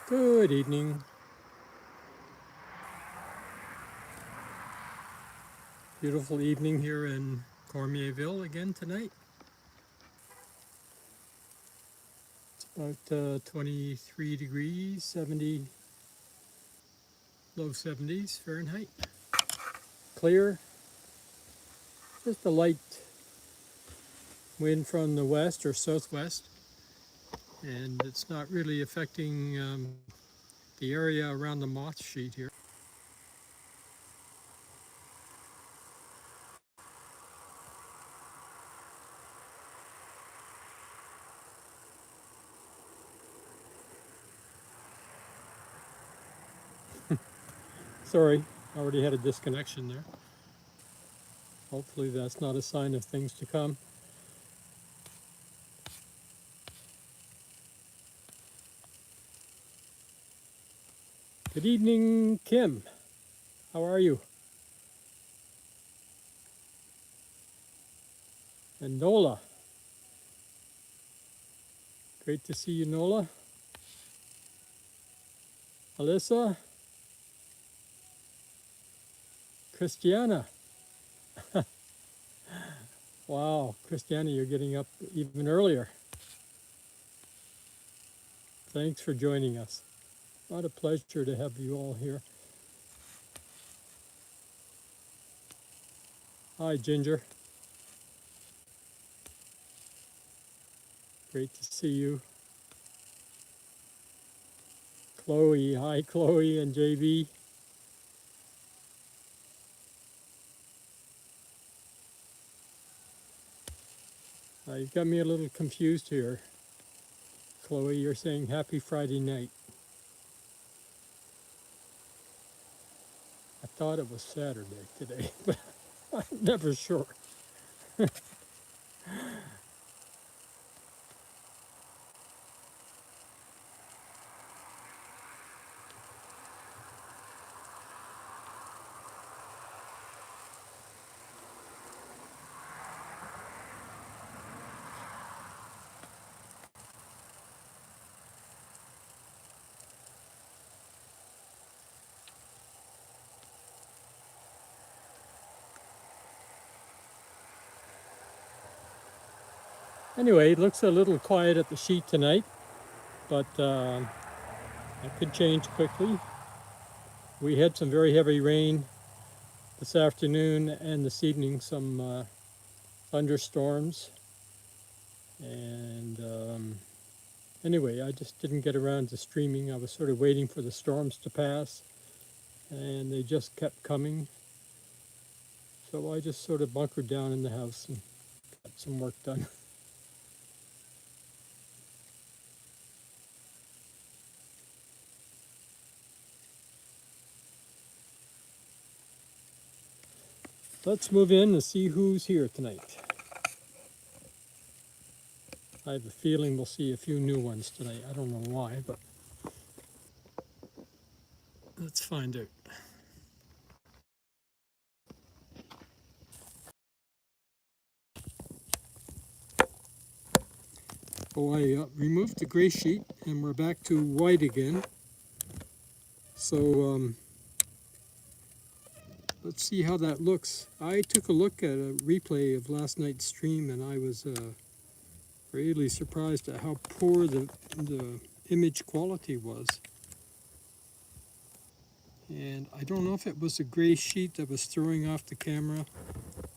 Good evening. Beautiful evening here in Cormierville again tonight. It's about 23 degrees, 70, low 70s Fahrenheit. Clear, just a light wind from the west or southwest, and it's not really affecting the area around the moth sheet here. Sorry, already had a disconnection there. Hopefully that's not a sign of things to come. Good evening, Kim. How are you? And Nola. Great to see you, Nola. Alyssa. Christiana. Wow, Christiana, you're getting up even earlier. Thanks for joining us. What a pleasure to have you all here. Hi, Ginger. Great to see you. Chloe. Hi, Chloe and JB. You've got me a little confused here. Chloe, you're saying happy Friday night. I thought it was Saturday today, but I'm never sure. Anyway, it looks a little quiet at the sheet tonight, but that could change quickly. We had some very heavy rain this afternoon and this evening, some thunderstorms. And anyway, I just didn't get around to streaming. I was sort of waiting for the storms to pass, and they just kept coming. So I just sort of bunkered down in the house and got some work done. Let's move in and see who's here tonight. I have a feeling we'll see a few new ones tonight. I don't know why, but let's find out. Oh, I removed the gray sheet and we're back to white again. So let's see how that looks. I took a look at a replay of last night's stream and I was really surprised at how poor the image quality was. And I don't know if it was a gray sheet that was throwing off the camera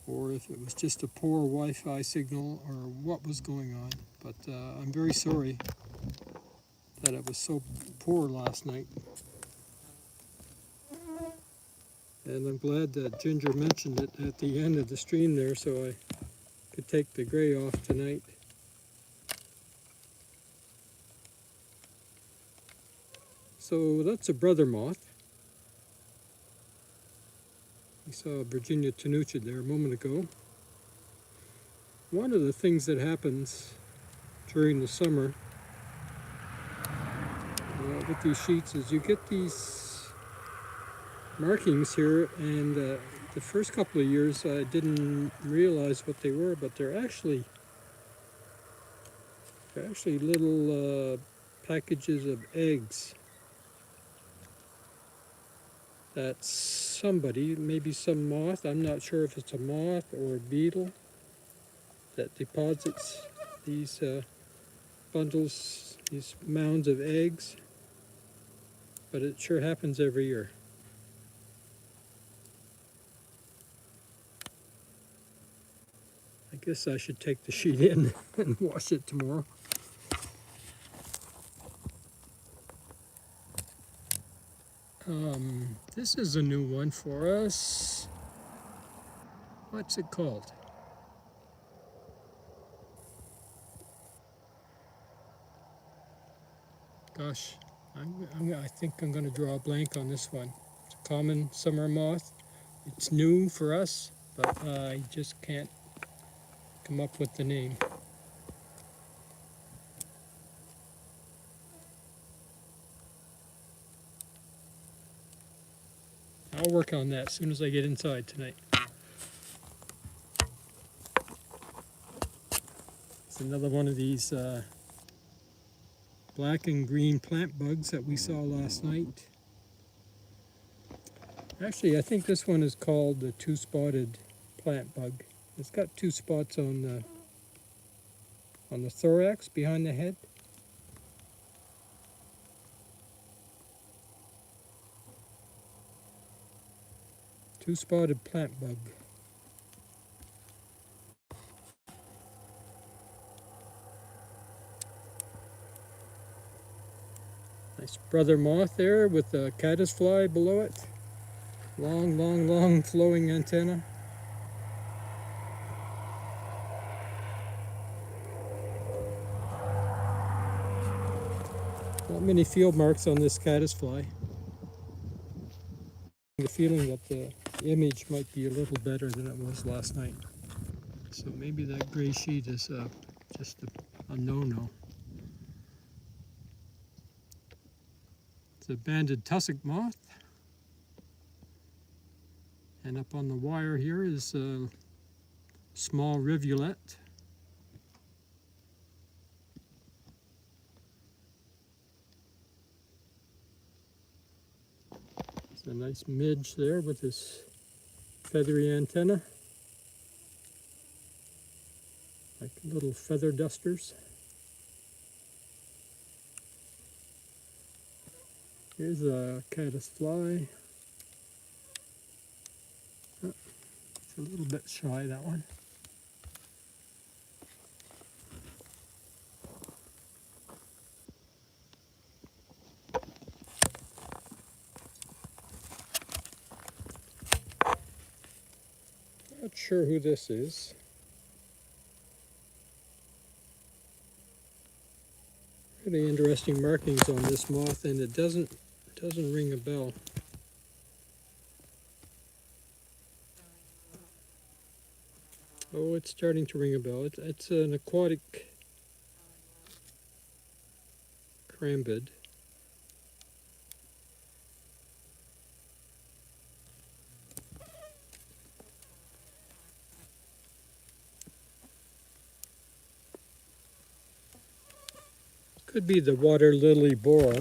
or if it was just a poor Wi-Fi signal or what was going on. But I'm very sorry that it was so poor last night. And I'm glad that Ginger mentioned it at the end of the stream there so I could take the gray off tonight. So that's a brother moth. We saw Virginia tenuta there a moment ago. One of the things that happens during the summer with these sheets is you get these markings here, and the first couple of years I didn't realize what they were, but they're actually little packages of eggs That's somebody, maybe some moth. I'm not sure if it's a moth or a beetle that deposits these bundles, these mounds of eggs, but it sure happens every year. I guess I should take the sheet in and wash it tomorrow. This is a new one for us. What's it called? Gosh, I think I'm going to draw a blank on this one. It's a common summer moth. It's new for us, but I just can't come up with the name. I'll work on that as soon as I get inside tonight. It's another one of these black and green plant bugs that we saw last night. Actually, I think this one is called the two-spotted plant bug. It's got two spots on the thorax behind the head. Two-spotted plant bug. Nice brother moth there with a caddisfly below it. Long, long, long flowing antenna. Not many field marks on this caddisfly. The feeling that the image might be a little better than it was last night. So maybe that gray sheet is just a no-no. It's a banded tussock moth. And up on the wire here is a small rivulet. It's a nice midge there with his feathery antenna, like little feather dusters. Here's a caddisfly. Oh, it's a little bit shy, that one. Not sure who this is. Really interesting markings on this moth, and it doesn't ring a bell. Oh, it's starting to ring a bell. It's an aquatic crambid. Could be the water lily borer.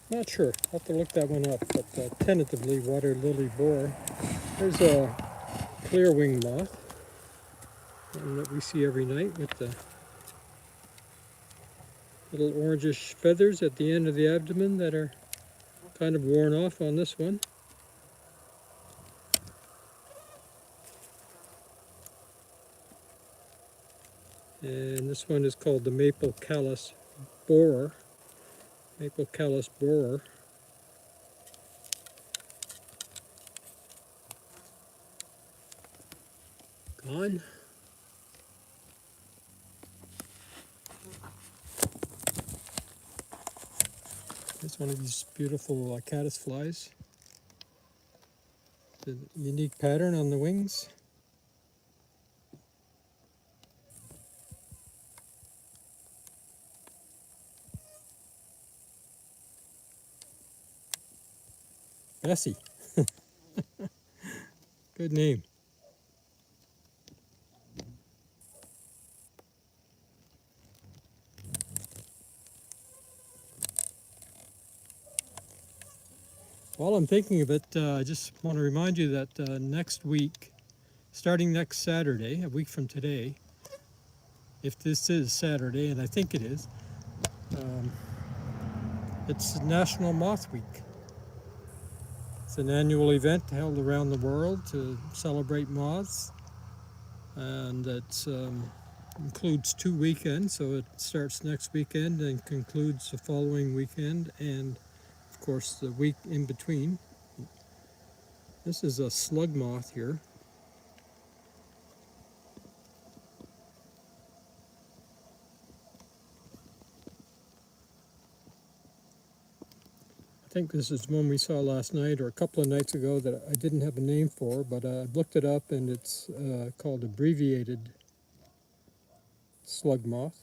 Not sure. I'll have to look that one up, but tentatively water lily borer. There's a clear wing moth, one that we see every night with the little orangish feathers at the end of the abdomen that are kind of worn off on this one. And this one is called the maple callus borer. Maple callus borer. Gone. It's one of these beautiful caddisflies. The unique pattern on the wings. Messy. Good name. While I'm thinking of it, I just want to remind you that next week, starting next Saturday, a week from today, if this is Saturday, and I think it is, um, it's National Moth Week. It's an annual event held around the world to celebrate moths, and it includes 2 weekends, so it starts next weekend and concludes the following weekend, and of course the week in between. This is a slug moth here. I think this is one we saw last night or a couple of nights ago that I didn't have a name for, but I looked it up, and it's called abbreviated slug moth.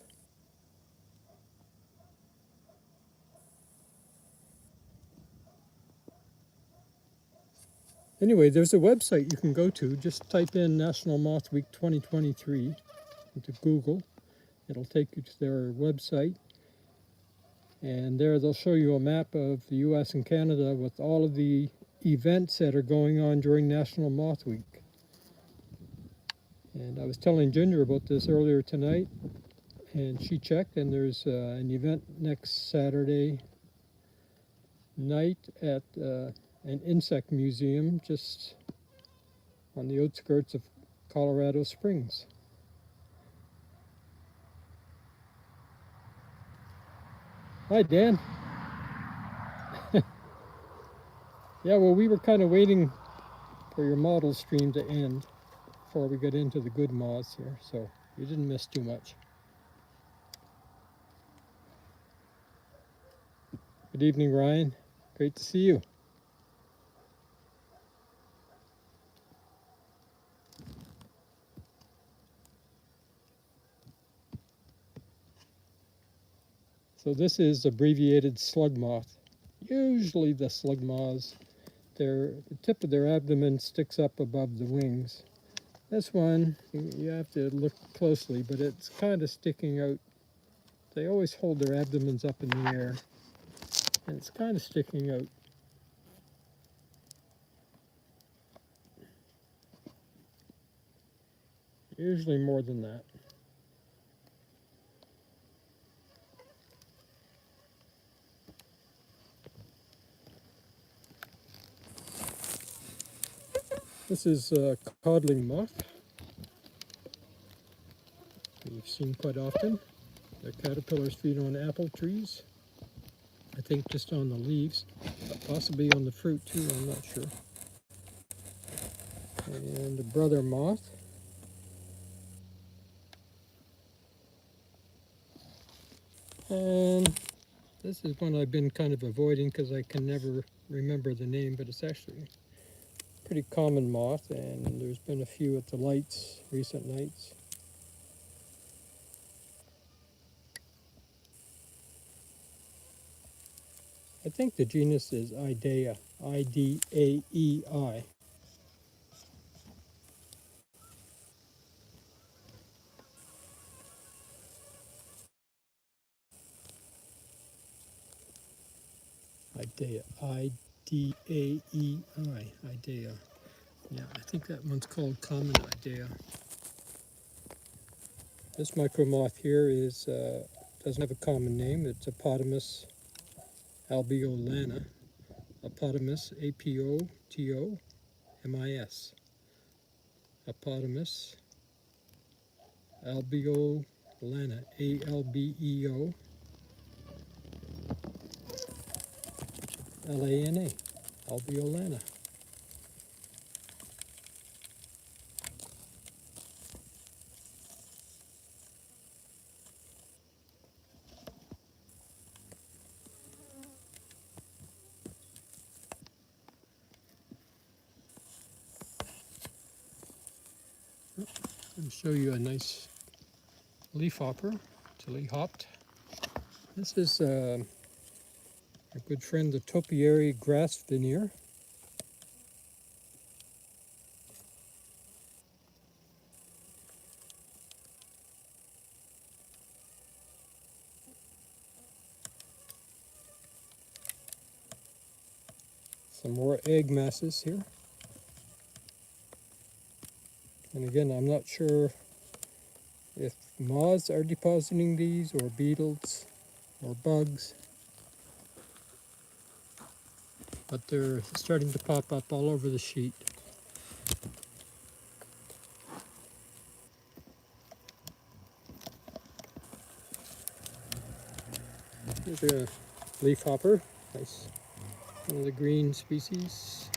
Anyway, there's a website you can go to. Just type in National Moth Week 2023 into Google. It'll take you to their website, and there they'll show you a map of the US and Canada with all of the events that are going on during National Moth Week. And I was telling Ginger about this earlier tonight, and she checked, and there's an event next Saturday night at an insect museum just on the outskirts of Colorado Springs. Hi, Dan. Yeah, well, we were kind of waiting for your model stream to end before we get into the good moths here, so you didn't miss too much. Good evening, Ryan. Great to see you. So this is abbreviated slug moth. Usually the slug moths, the tip of their abdomen sticks up above the wings. This one, you have to look closely, but it's kind of sticking out. They always hold their abdomens up in the air, and it's kind of sticking out. Usually more than that. This is a codling moth. We've seen quite often. The caterpillars feed on apple trees. I think just on the leaves, possibly on the fruit too, I'm not sure. And a brother moth. And this is one I've been kind of avoiding because I can never remember the name, but it's actually a pretty common moth, and there's been a few at the lights, recent nights. I think the genus is Idea, I-D-A-E-I. Idea, I-D-A-E-I, Idea. Yeah, I think that one's called common Idea. This micromoth here is doesn't have a common name. It's Apotamus albiolana. Apotamus, A-P-O-T-O-M-I-S. Apotamus albiolana, A-L-B-E-O L-A-N-A, albiolana. Let me show you a nice leaf hopper. Tilly hopped. This is our good friend the topiary grass veneer. Some more egg masses here. And again, I'm not sure if moths are depositing these or beetles or bugs, but they're starting to pop up all over the sheet. Here's a leafhopper, nice, one of the green species.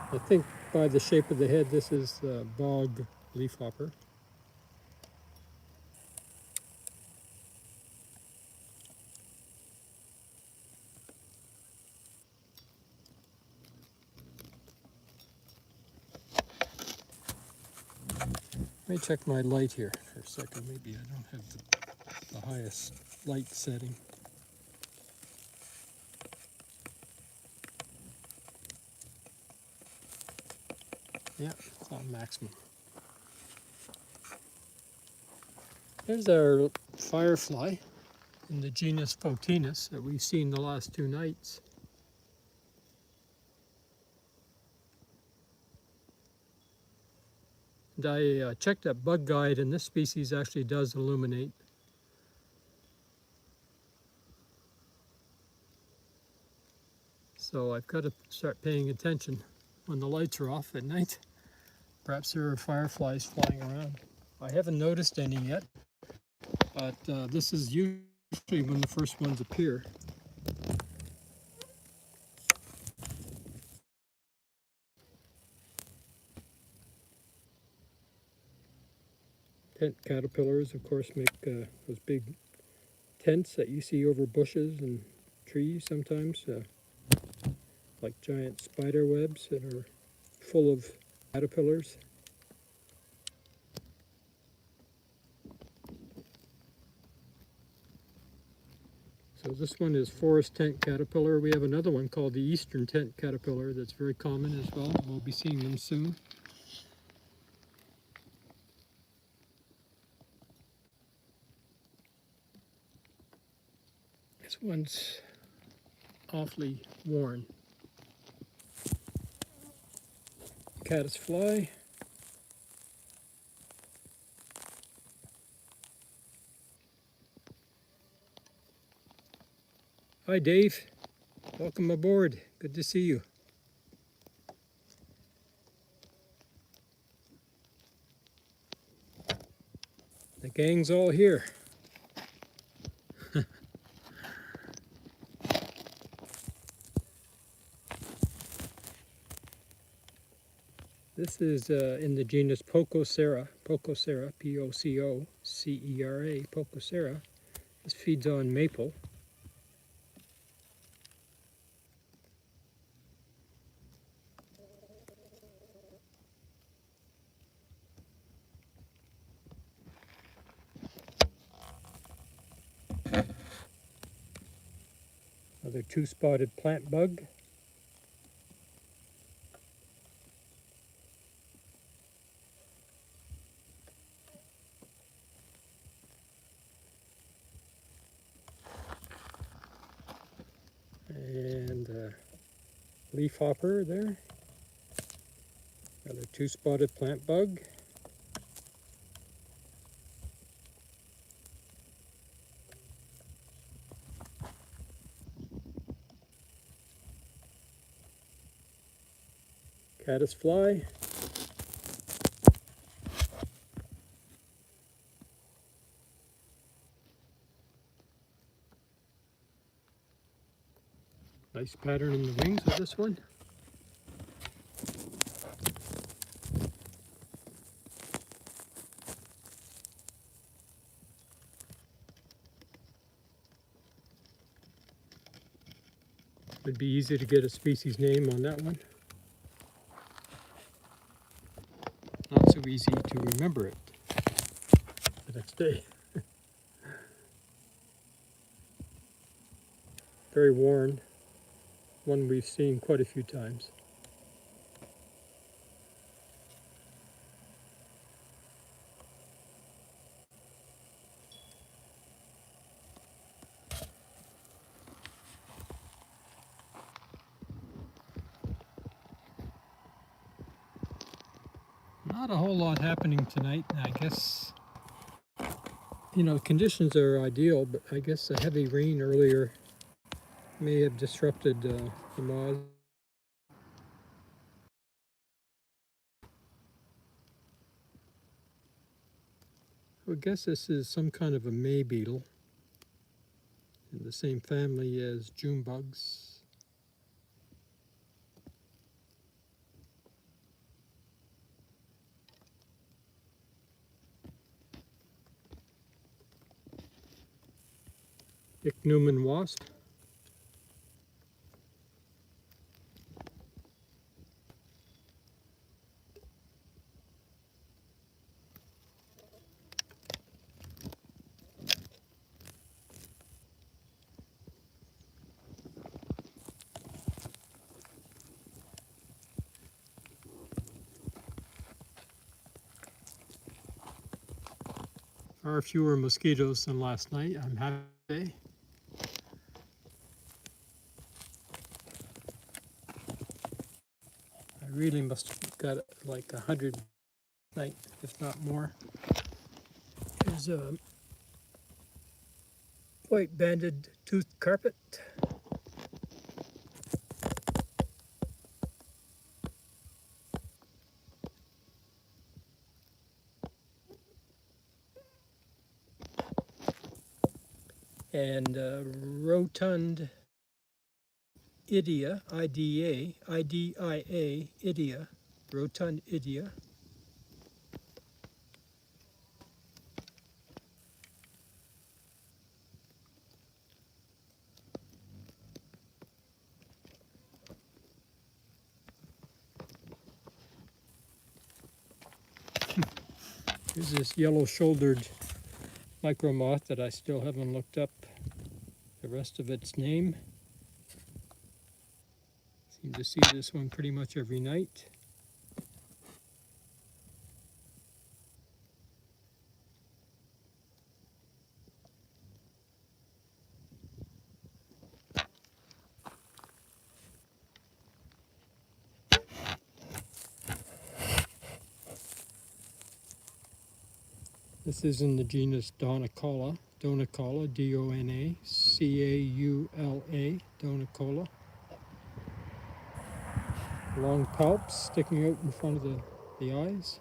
I think by the shape of the head, this is the bog leafhopper. Let me check my light here for a second. Maybe I don't have the highest light setting. Yeah, it's on maximum. There's our firefly in the genus Photinus that we've seen the last 2 nights. And I checked that bug guide, and this species actually does illuminate. So I've got to start paying attention when the lights are off at night. Perhaps there are fireflies flying around. I haven't noticed any yet, but this is usually when the first ones appear. Tent caterpillars, of course, make those big tents that you see over bushes and trees sometimes, like giant spider webs that are full of caterpillars. So this one is forest tent caterpillar. We have another one called the eastern tent caterpillar that's very common as well. We'll be seeing them soon. This one's awfully worn. Caddisfly. Hi Dave, welcome aboard. Good to see you. The gang's all here. This is in the genus Pococera, P-O-C-O-C-E-R-A, Pococera. This feeds on maple. Another 2-spotted plant bug. And leafhopper there. Another 2-spotted plant bug. Caddisfly. Nice pattern in the wings of this one. Would be easy to get a species name on that one. Not so easy to remember it the next day. Very worn. One we've seen quite a few times. Not a whole lot happening tonight. I guess, you know, conditions are ideal, but I guess a heavy rain earlier may have disrupted the moths. I guess this is some kind of a May beetle in the same family as June bugs. Ichneumon wasp. Far fewer mosquitoes than last night, I'm happy to say. I really must have got like 100 night, if not more. Here's a white banded toothed carpet. And rotund idia, I-D-I-A, idia, rotund idia. Here's this yellow-shouldered micromoth that I still haven't looked up the rest of its name. Seem to see this one pretty much every night. This is in the genus Donacola, D-O-N-A-C-A-U-L-A, Donacola. Long palps sticking out in front of the eyes.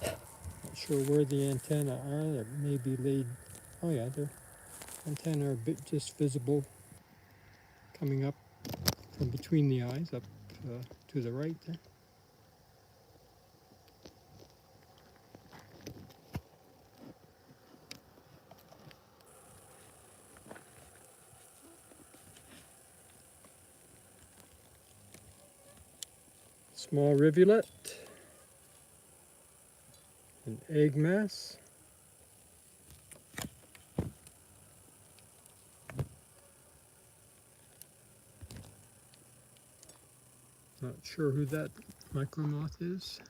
Not sure where the antennae are. They may be laid. Oh yeah, the antennae are a bit just visible, coming up from between the eyes, up to the right there. Small rivulet, an egg mass. Not sure who that micromoth is.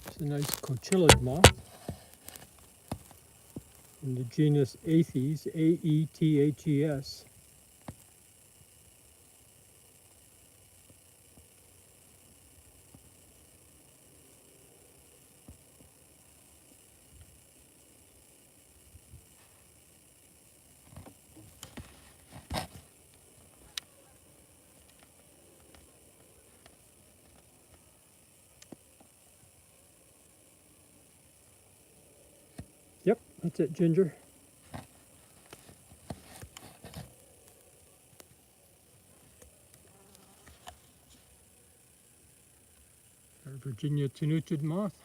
It's a nice cochillid moth in the genus Aethes, A-E-T-H-E-S. Yep, that's it, Ginger. Our Virginia tenuted moth.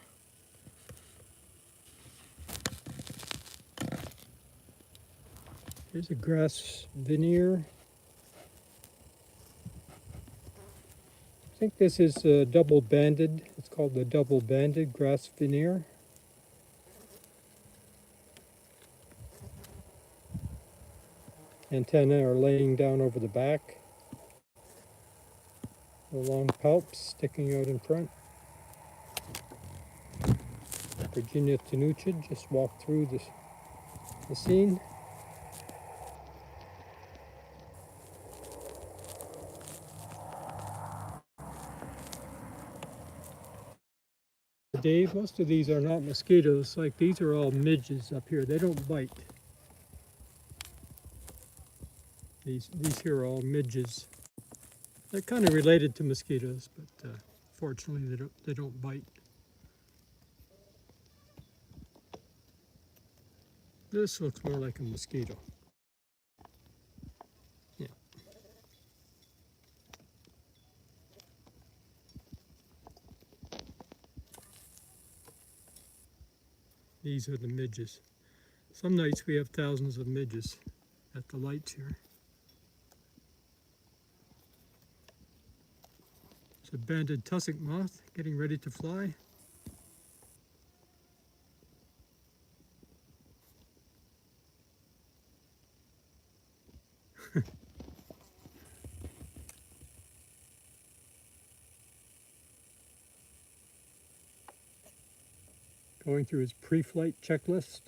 Here's a grass veneer. I think this is double banded. It's called the double banded grass veneer. Antennae are laying down over the back. The long palps sticking out in front. Virginia tenuted just walked through the scene. Dave, most of these are not mosquitoes. Like these are all midges up here. They don't bite. These here are all midges. They're kind of related to mosquitoes, but fortunately they don't bite. This looks more like a mosquito. Yeah. These are the midges. Some nights we have thousands of midges at the lights here. It's a banded tussock moth getting ready to fly. Going through his pre-flight checklist.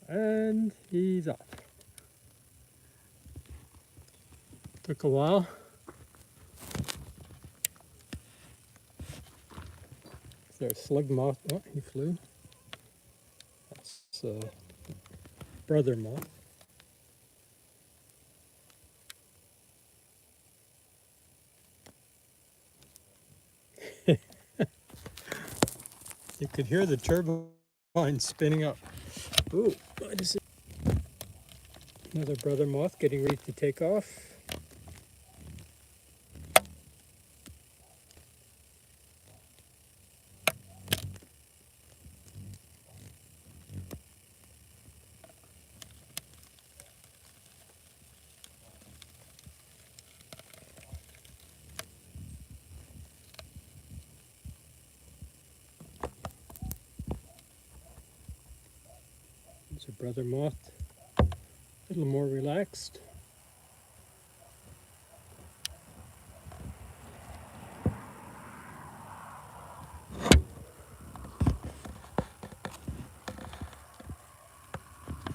And he's off. Took a while. There's a slug moth. Oh, he flew. That's brother moth. You could hear the turbine spinning up. Ooh, what is it? Another brother moth getting ready to take off. There's a brother moth, a little more relaxed.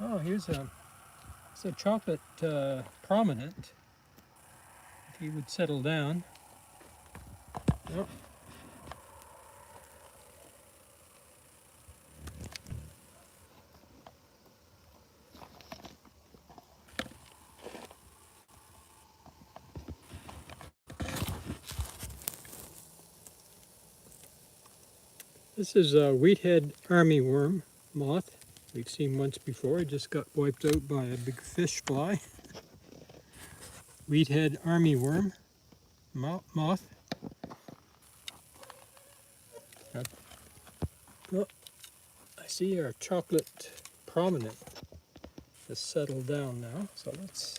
Oh, here's a chocolate prominent. If he would settle down. Oh. This is a wheathead armyworm moth. We've seen once before. It just got wiped out by a big fish fly. Wheathead armyworm moth. Oh, I see our chocolate prominent has settled down now. So let's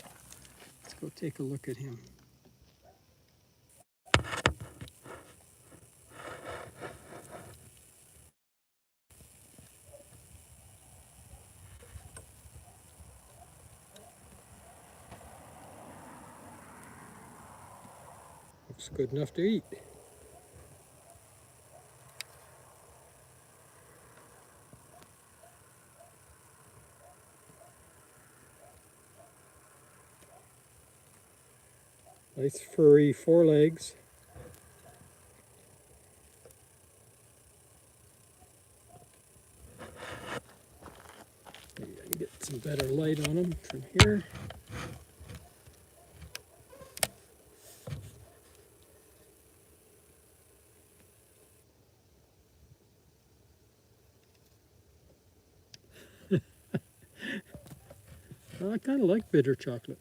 go take a look at him. Looks good enough to eat. Nice furry forelegs. Maybe I can get some better light on him from here. Well, I kind of like bitter chocolate.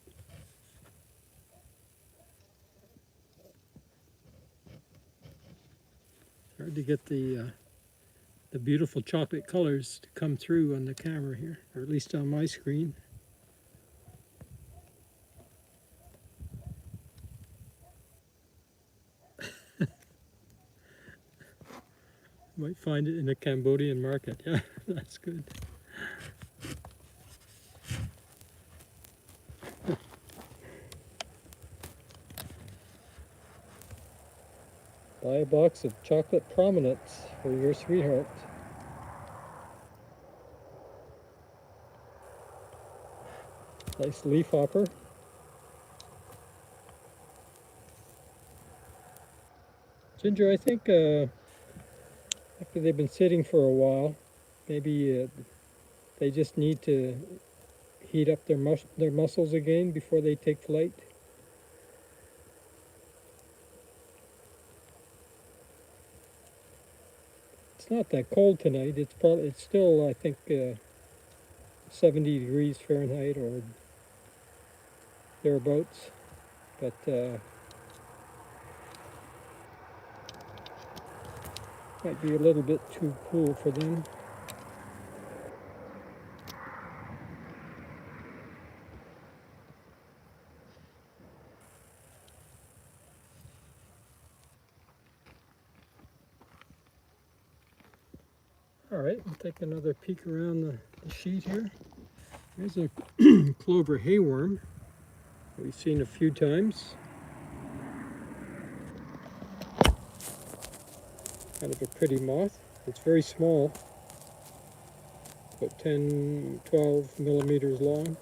Hard to get the beautiful chocolate colors to come through on the camera here, or at least on my screen. Might find it in a Cambodian market. Yeah, that's good. Buy a box of chocolate prominence for your sweetheart. Nice leaf hopper. Ginger, I think after they've been sitting for a while, maybe they just need to heat up their muscles again before they take flight. It's not that cold tonight. It's still, I think, 70 degrees Fahrenheit or thereabouts, but might be a little bit too cool for them. All right, we'll take another peek around the sheet here. There's a clover hayworm we've seen a few times. Kind of a pretty moth. It's very small, about 10, 12 millimeters long.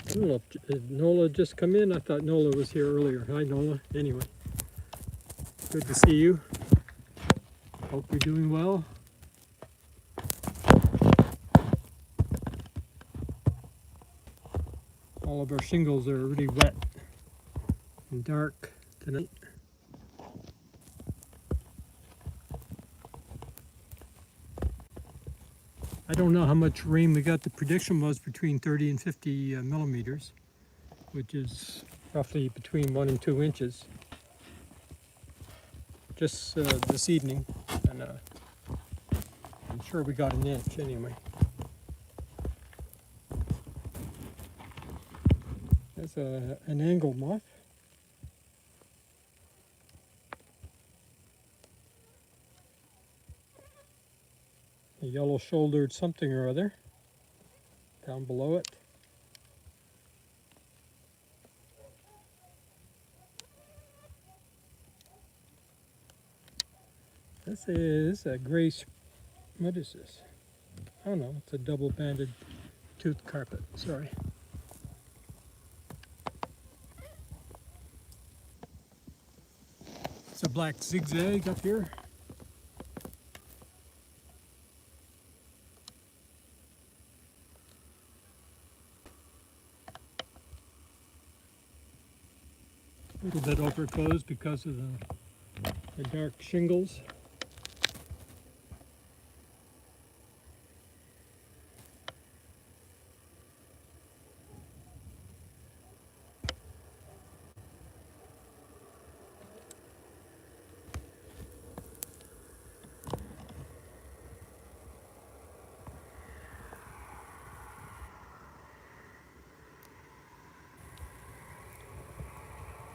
I don't know, did Nola just come in? I thought Nola was here earlier. Hi, Nola. Anyway, good to see you. Hope you're doing well. All of our shingles are really wet and dark tonight. I don't know how much rain we got. The prediction was between 30 and 50 millimeters, which is roughly between 1 and 2 inches. Just this evening, and I'm sure we got an inch anyway. There's an angle moth. A yellow-shouldered something or other down below it. This is a gray, what is this? I don't know, it's a double-banded tooth carpet, sorry. It's a black zigzag up here. A little bit overclosed because of the dark shingles.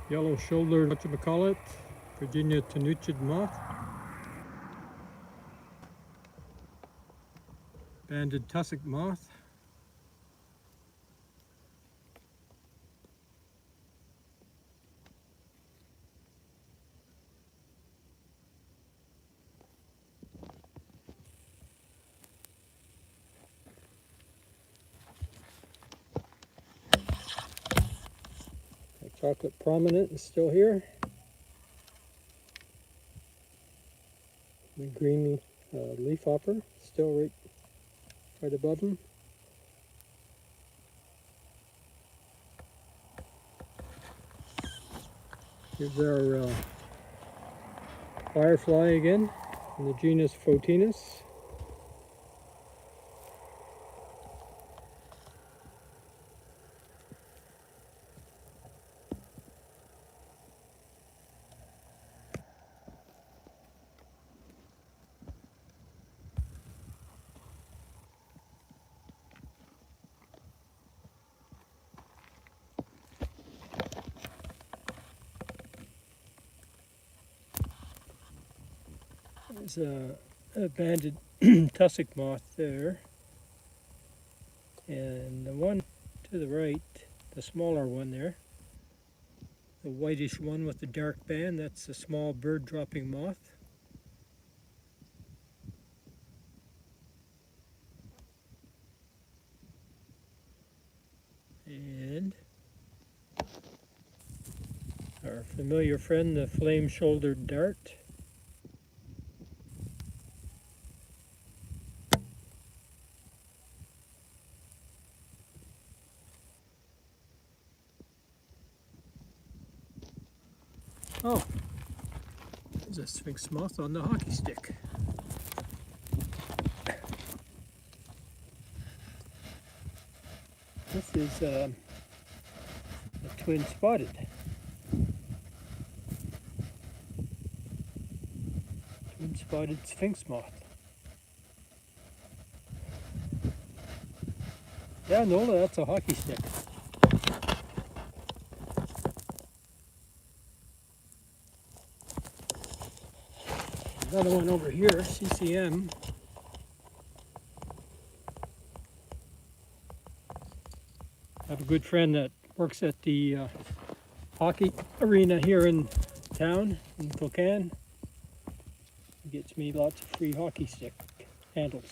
Yellow-shouldered, whatchamacallit, Virginia tenucid moth. Banded tussock moth. Chocolate prominent is still here. The green leaf hopper still right above him. Here's our firefly again in the genus Photinus. There's a banded tussock moth there. And the one to the right, the smaller one there, the whitish one with the dark band, that's a small bird dropping moth. And our familiar friend, the flame-shouldered dart. Oh, there's a sphinx moth on the hockey stick. This is a twin spotted. Twin spotted sphinx moth. Yeah, no, that's a hockey stick. Another one over here, CCM. I have a good friend that works at the hockey arena here in town, in Spokane. He gets me lots of free hockey stick handles.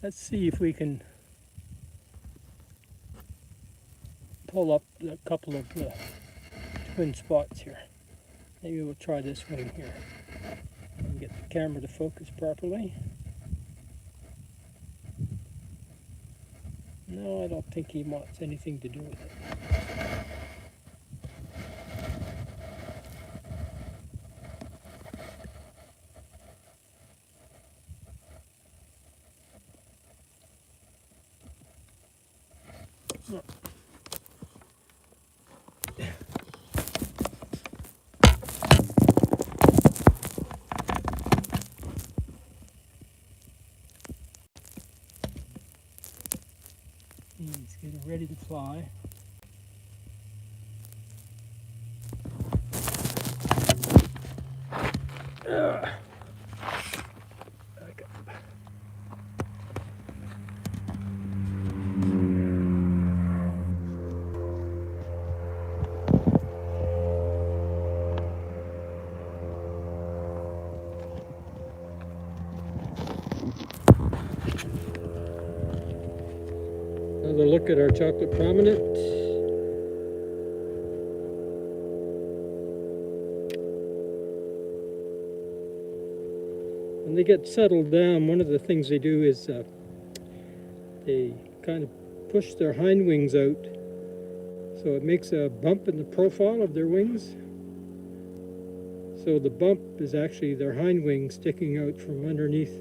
Let's see if we can pull up a couple of the twin spots here. Maybe we'll try this wing here and get the camera to focus properly. No, I don't think he wants anything to do with it. He's getting ready to fly. Okay. Another look at our chocolate prominent. When they get settled down, one of the things they do is they kind of push their hind wings out, so it makes a bump in the profile of their wings. So the bump is actually their hind wing sticking out from underneath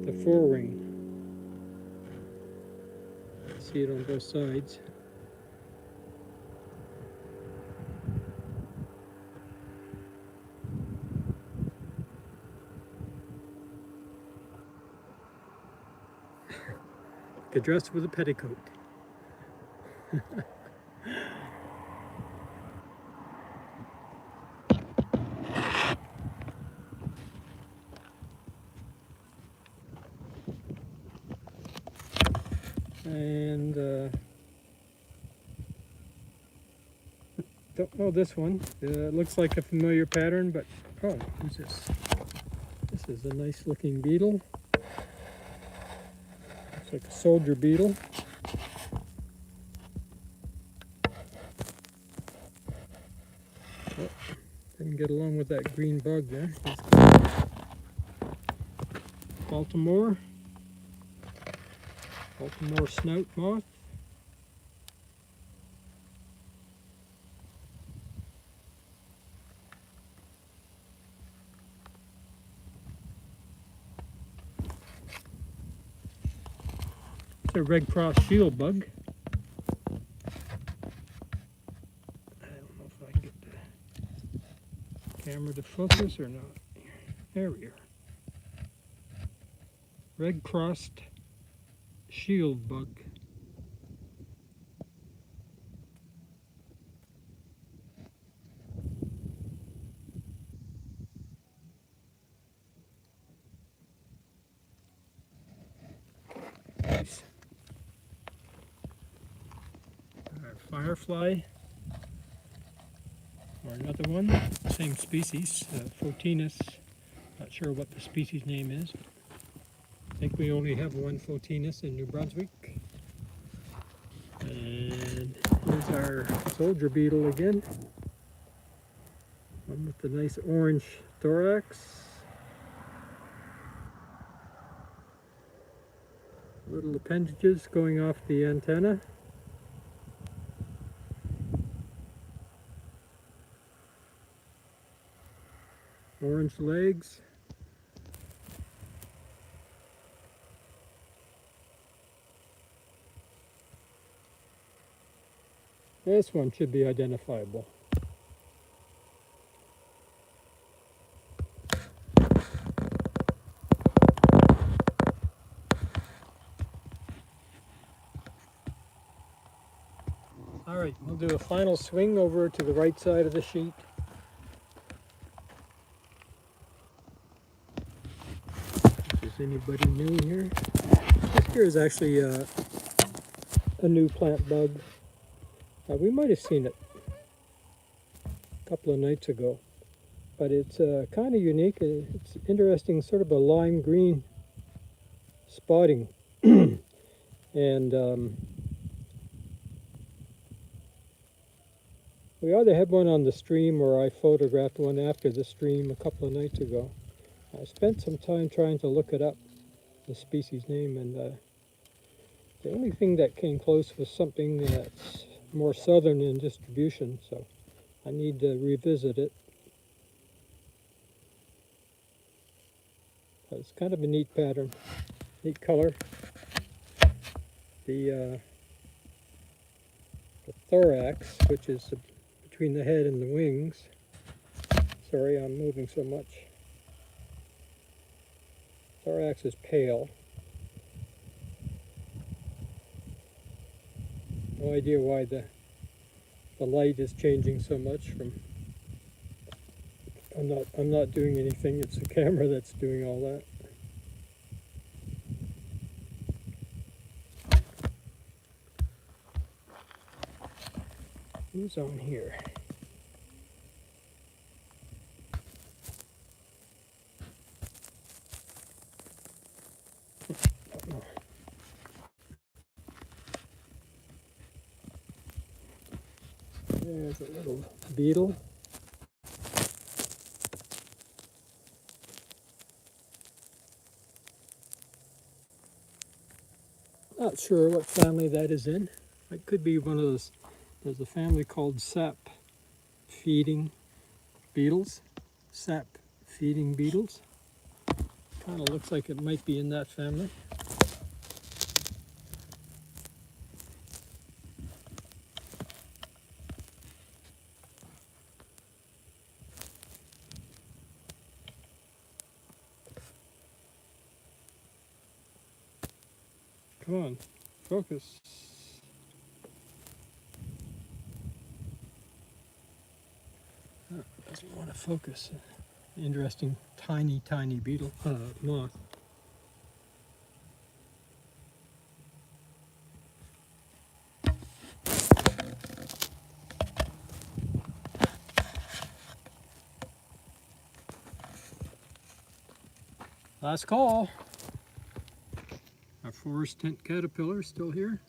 the forewing. See it on both sides. Get dressed with a petticoat. And don't know this one. It looks like a familiar pattern, but oh, who's this? This is a nice looking beetle. Looks like a soldier beetle. Oh, didn't get along with that green bug there. Baltimore snout moth. It's a red cross shield bug. camera to focus or not? There we are. Red-crossed shield bug. Nice. Firefly, or another one, same species, Photinus. Not sure what the species name is. I think we only have one Photinus in New Brunswick. And here's our soldier beetle again. One with the nice orange thorax. Little appendages going off the antenna. Orange legs. This one should be identifiable. All right, we'll do a final swing over to the right side of the sheet. If there's anybody new here. This here is actually a new plant bug. We might have seen it a couple of nights ago, but it's kind of unique. It's interesting, sort of a lime green spotting. And we either had one on the stream or I photographed one after the stream a couple of nights ago. I spent some time trying to look it up, the species name, and the only thing that came close was something that's more southern in distribution, so I need to revisit it. But it's kind of a neat pattern, neat color. The thorax, which is between the head and the wings. Sorry, I'm moving so much. Thorax is pale. No idea why the light is changing so much from. I'm not doing anything. It's the camera that's doing all that. Who's on here? There's a little beetle. Not sure what family that is in. It could be one of those. There's a family called sap feeding beetles. Sap feeding beetles. Kind of looks like it might be in that family. Come on, focus. Oh, doesn't want to focus. Interesting, tiny beetle, moth. Last call. Our forest tent caterpillar still here.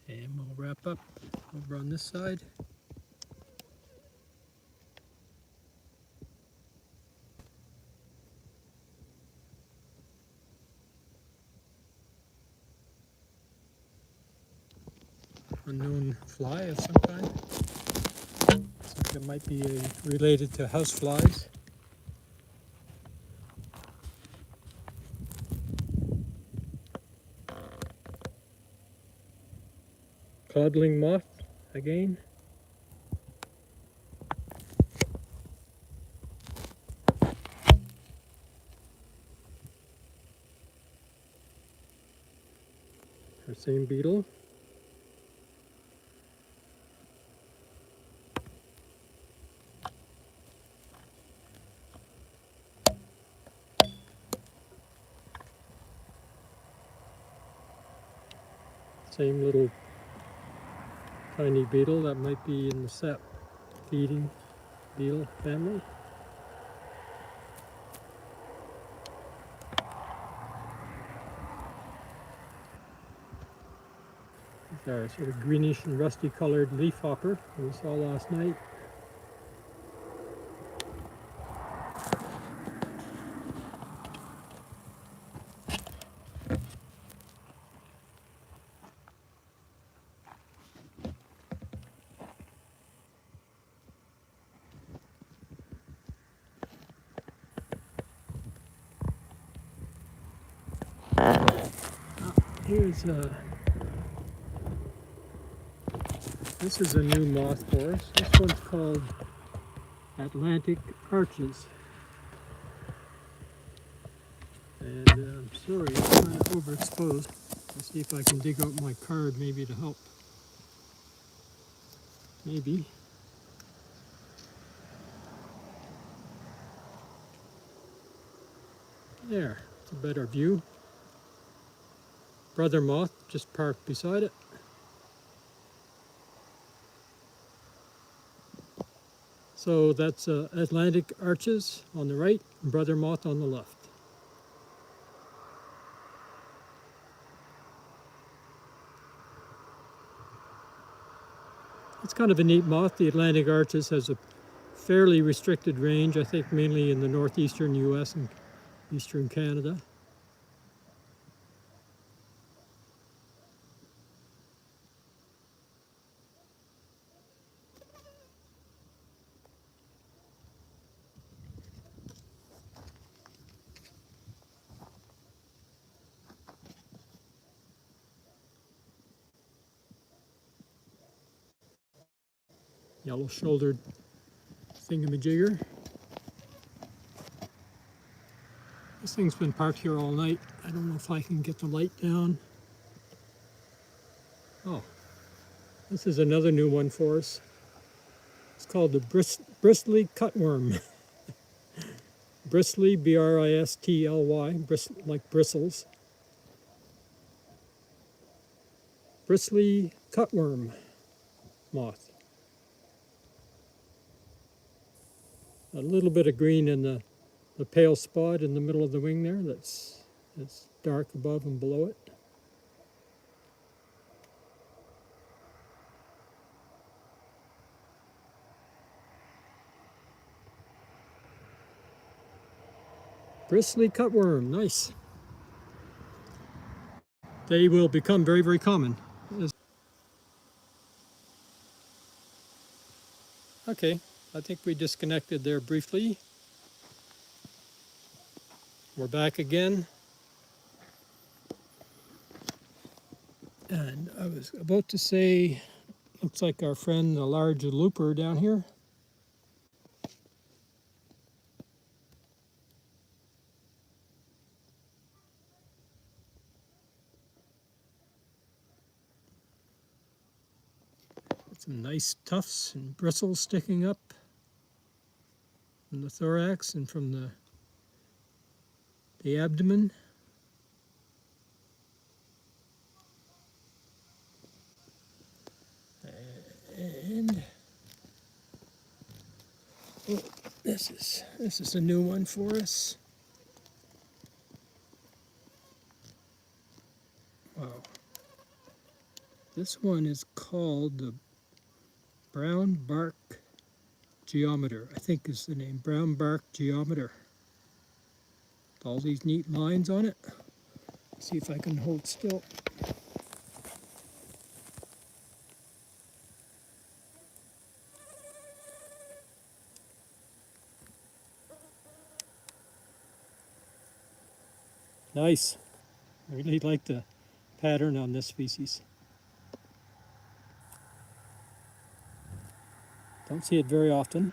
And we'll wrap up over on this side. Unknown fly of some kind. Looks like it might be related to house flies. toddling moth again. Our same beetle. Same little tiny beetle that might be in the sap feeding beetle family. These are sort of greenish and rusty colored leafhopper we saw last night. Here's this is a new moth for us. This one's called Atlantic Arches. And I'm sorry, it's kind of overexposed. Let's see if I can dig out my card maybe to help. Maybe. There, it's a better view. Brother moth just parked beside it. So that's Atlantic Arches on the right and brother moth on the left. It's kind of a neat moth. The Atlantic Arches has a fairly restricted range, I think mainly in the northeastern US and eastern Canada. Yellow-shouldered thingamajigger. This thing's been parked here all night. I don't know if I can get the light down. Oh, this is another new one for us. It's called the bristly cutworm. Bristly, B-R-I-S-T-L-Y, like bristles. Bristly cutworm moth. A little bit of green in the pale spot in the middle of the wing there. That's dark above and below it. Bristly cutworm, nice. They will become very, very common. Okay, I think we disconnected there briefly. We're back again. And I was about to say, looks like our friend the large looper down here. Some nice tufts and bristles sticking up from the thorax and from the abdomen. And oh, this is a new one for us. Wow. This one is called the brown bark geometer, I think is the name, brown bark geometer. All these neat lines on it. Let's see if I can hold still. Nice. I really like the pattern on this species. Don't see it very often.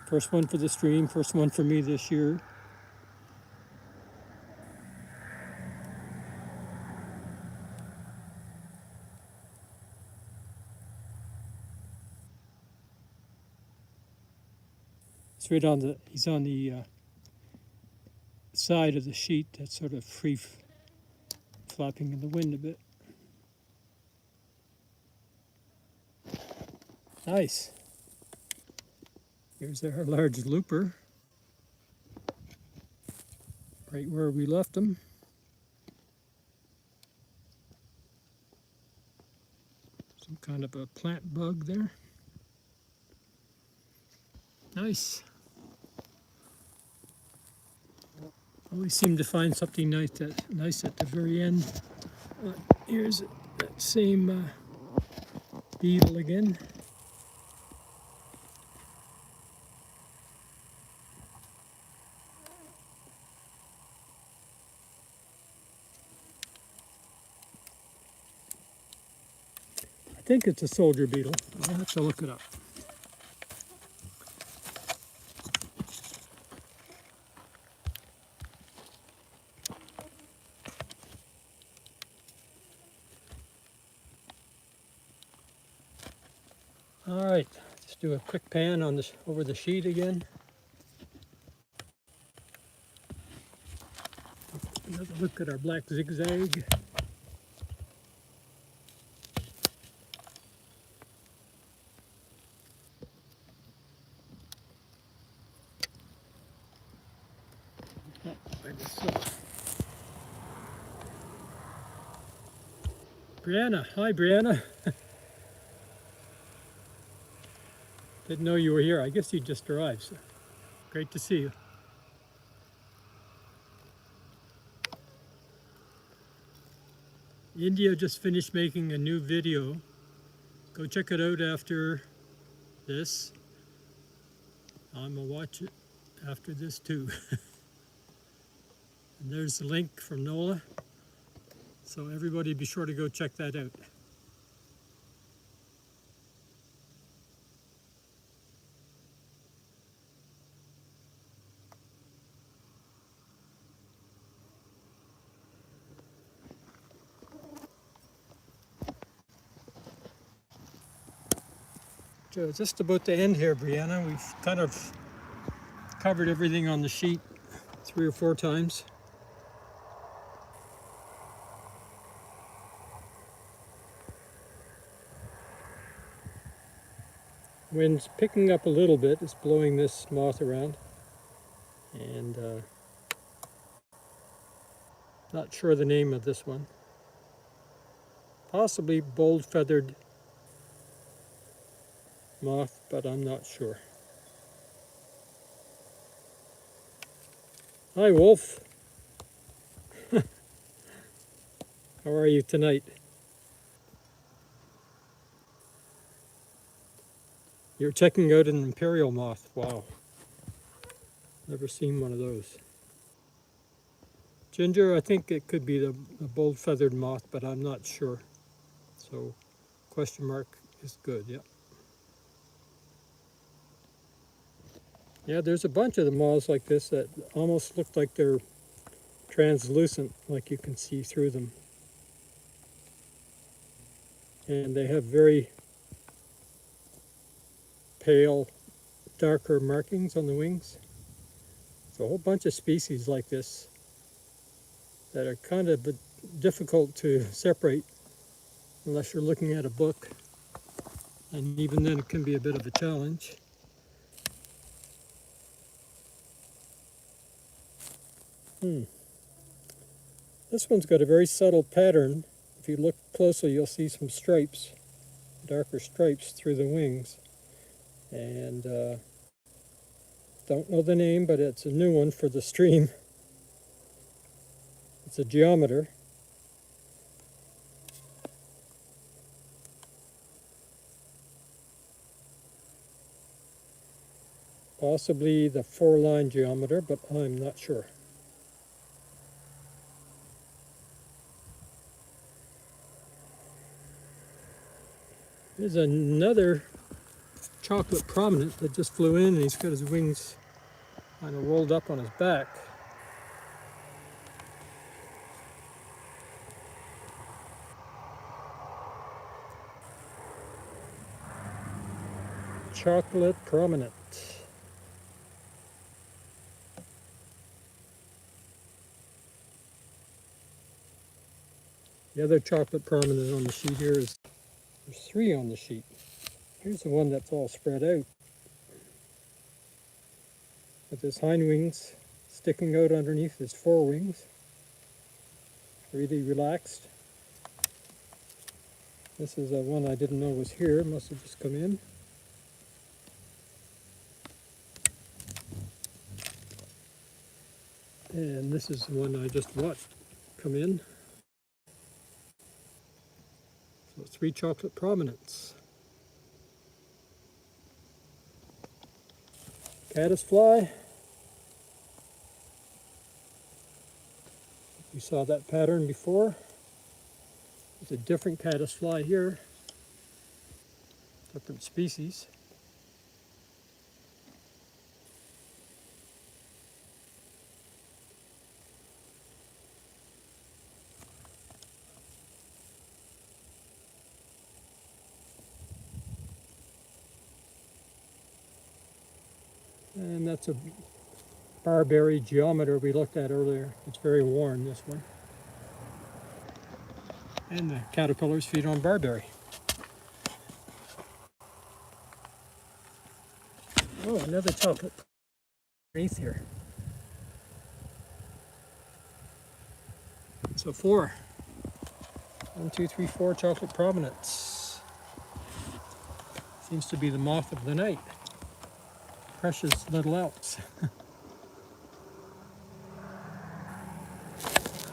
First one for the stream, first one for me this year. It's right on the, he's on the side of the sheet that's sort of free flapping in the wind a bit. Nice. Here's our large looper, right where we left him. Some kind of a plant bug there. Nice. Always seem to find something nice at the very end. Here's that same beetle again. I think it's a soldier beetle. I'll have to look it up. All right, let's do a quick pan on this over the sheet again. Another look at our black zigzag. Brianna, hi Brianna. Didn't know you were here. I guess you just arrived, so great to see you. India just finished making a new video. Go check it out after this. I'm gonna watch it after this too. And there's the link from Nola. So everybody be sure to go check that out. So just about to end here, Brianna. We've kind of covered everything on the sheet 3 or 4 times. Wind's picking up a little bit. It's blowing this moth around. And not sure the name of this one. Possibly bold-feathered moth, but I'm not sure. Hi, Wolf. How are you tonight? You're checking out an imperial moth. Wow. Never seen one of those. Ginger, I think it could be the bold-feathered moth, but I'm not sure. So, question mark is good, yeah. Yeah, there's a bunch of the moths like this that almost look like they're translucent, like you can see through them. And they have very pale, darker markings on the wings. There's a whole bunch of species like this that are kind of difficult to separate unless you're looking at a book. And even then it can be a bit of a challenge. This one's got a very subtle pattern. If you look closely, you'll see some stripes, darker stripes through the wings. And don't know the name, but it's a new one for the stream. It's a geometer. Possibly the 4-line geometer, but I'm not sure. There's another chocolate prominent that just flew in, and he's got his wings kind of rolled up on his back. Chocolate prominent. The other chocolate prominent on the sheet here is, there's 3 on the sheet. Here's the one that's all spread out, with his hind wings sticking out underneath his forewings, really relaxed. This is one I didn't know was here, must have just come in. And this is the one I just watched come in. So 3 chocolate prominents. Caddisfly. We saw that pattern before. It's a different caddisfly here. Different species. And that's a barberry geometer we looked at earlier. It's very worn, this one. And the caterpillars feed on barberry. Oh, another chocolate underneath here. So 4. 1, 2, 3, 4 chocolate prominents. Seems to be the moth of the night. Precious little else.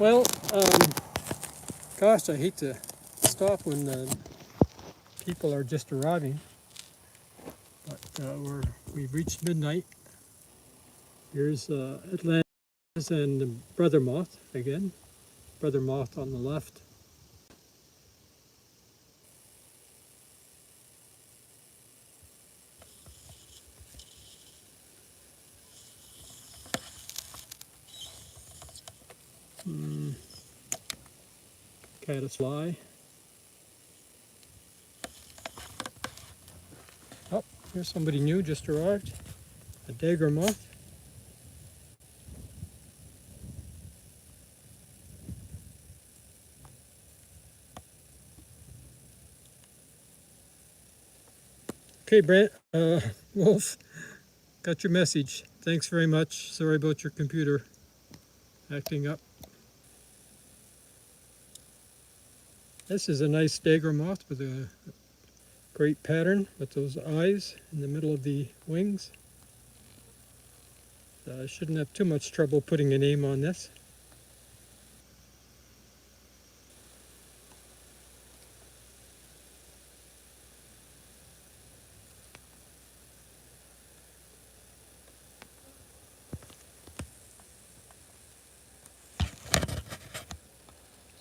Well, gosh, I hate to stop when people are just arriving, but we've reached midnight. Here's Atlantis and brother moth again. Brother moth on the left. Caddisfly. Oh, here's somebody new just arrived. A dagger moth. Okay, Brent, Wolf, got your message. Thanks very much. Sorry about your computer acting up. This is a nice dagger moth with a great pattern with those eyes in the middle of the wings. I shouldn't have too much trouble putting a name on this.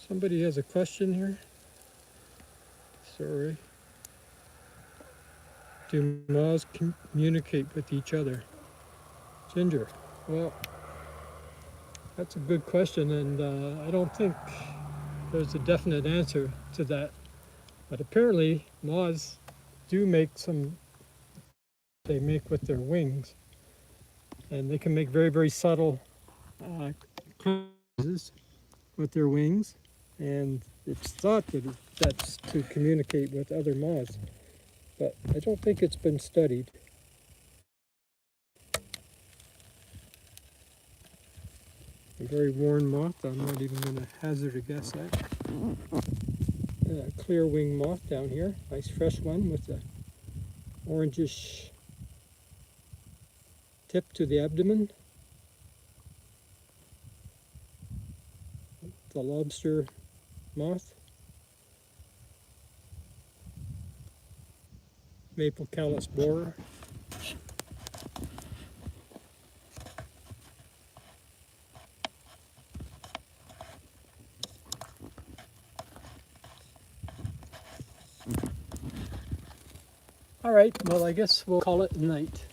Somebody has a question here. Sorry. Do moths communicate with each other? Ginger. Well, that's a good question, and I don't think there's a definite answer to that. But apparently, moths do make they make with their wings. And they can make very, very subtle causes with their wings. And it's thought that that's to communicate with other moths. But I don't think it's been studied. A very worn moth. I'm not even going to hazard a guess at. Clear wing moth down here. Nice fresh one with the orangish tip to the abdomen. The lobster moth. Maple callus borer. All right, well, I guess we'll call it a night.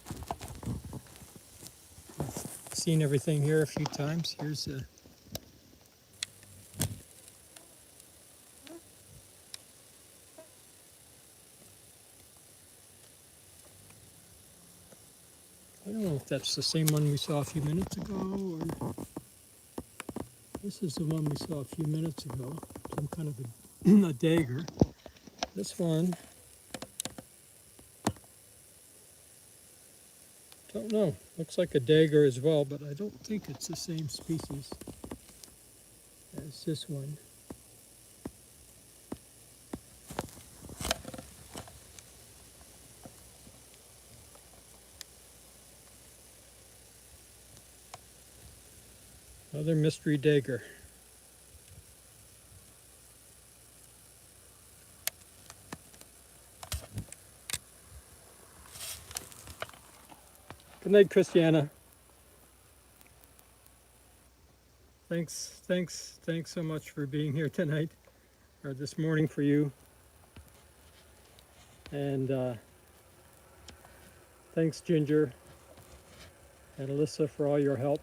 I've seen everything here a few times. Here's a I don't know if that's the same one we saw a few minutes ago, or this is the one we saw a few minutes ago. Some kind of a dagger. This one, don't know. Looks like a dagger as well, but I don't think it's the same species as this one. Another mystery dagger. Good night, Christiana. Thanks so much for being here tonight, or this morning for you. And thanks, Ginger and Alyssa, for all your help.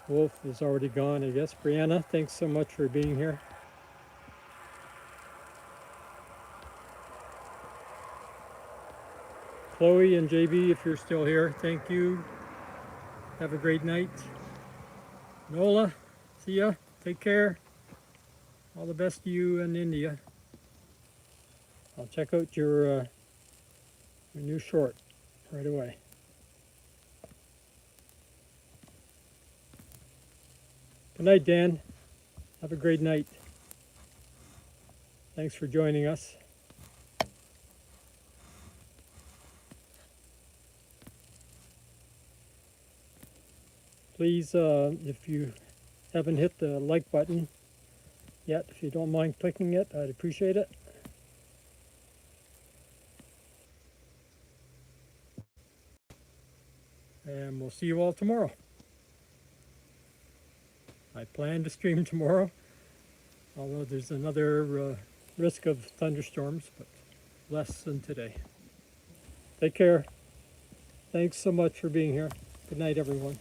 Wolf is already gone, I guess. Brianna, thanks so much for being here. Chloe and JB, if you're still here, thank you. Have a great night. Nola, see ya. Take care. All the best to you in India. I'll check out your new short right away. Good night, Dan. Have a great night. Thanks for joining us. Please, if you haven't hit the like button yet, if you don't mind clicking it, I'd appreciate it. And we'll see you all tomorrow. I plan to stream tomorrow, although there's another risk of thunderstorms, but less than today. Take care. Thanks so much for being here. Good night, everyone.